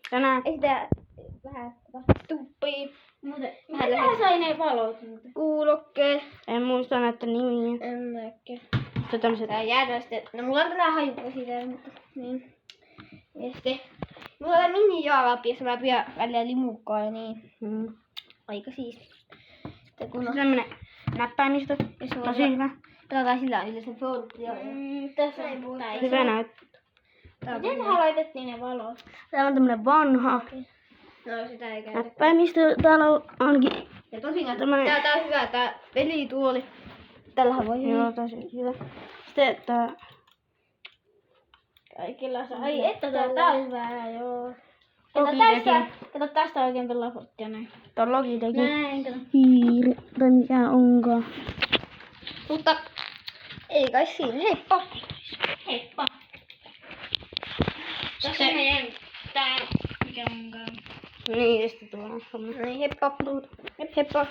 Tänään Ei sitä vähän tuppii. Mitä sai ne valot? Kuulokkeet. En muista näitä nimiä. En mäkään. Sitten tämmöset. Tää jäädään sitten. No mulla on tätä hajukka siitä, mutta niin. Ja sitten mulla on tää mini-jaalappi, jossa mä pyydän välillä limukkaa ja niin. Aika siisti. Sitten kun on... Tämmönen näppäimistö. Jos on Tosi hyvä. Katsotaan sillä on yleensä se foortti. Tässä on tää Hyvä näyttää. Miten tähän laitettiin ne valot? Täällä on tämmönen vanha No sitä ei käytä. näppäimistö. Täällä on ainakin. Ja tosiaan Tämmönen. tää on hyvä tää pelituoli. Tällähän voi hyvin. Joo, tosi hyvä. Sitten tää. Kaikilla saa. Ai että tää on hyvä, joo. Kato tästä oikein pelaa forttia näin. Tää on Logitech. Näin, kato. Hiiri. Tai mikä onkaan. Mutta ei kai siinä. Heippa. Heippa. Tässä meidän tää mikä onkaan. Niin, ja sitten tuolla on. Niin heippa. Heippa.